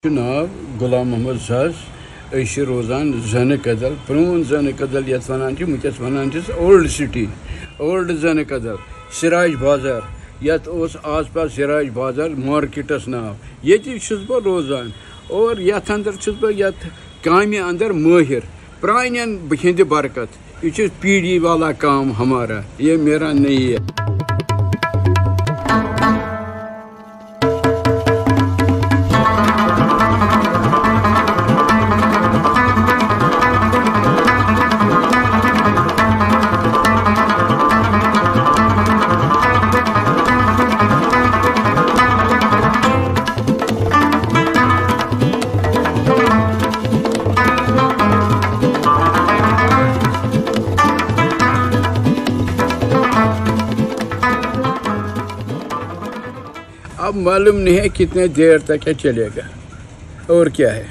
नाव गुलाम मोहम्मद साज रोजान जन कदल प्रोन जन कदल ये वनस वन ओल्ड सिटी ओल्ड जन कदल सिराज बाजार यत आस पास सिराज बाजार मार्केटस नाव ये बह रोजान और यथ अंदर बह काम अंदर माहिर प्रान हिंद बरकत ये पीढ़ी वाला काम हमारा ये मेरा नहीं है। अब मालूम नहीं है कितने देर तक ये चलेगा और क्या है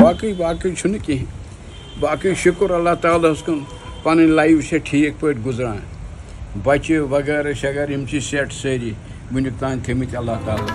बाकी कहीं बाकी शुक्र अल्लाह ताला कुन पन लाइफ से ठीक पे गुजरान बच्चे वगैरह शगैरह सेट सारी वुनिक तान थमित अल्लाह ताला।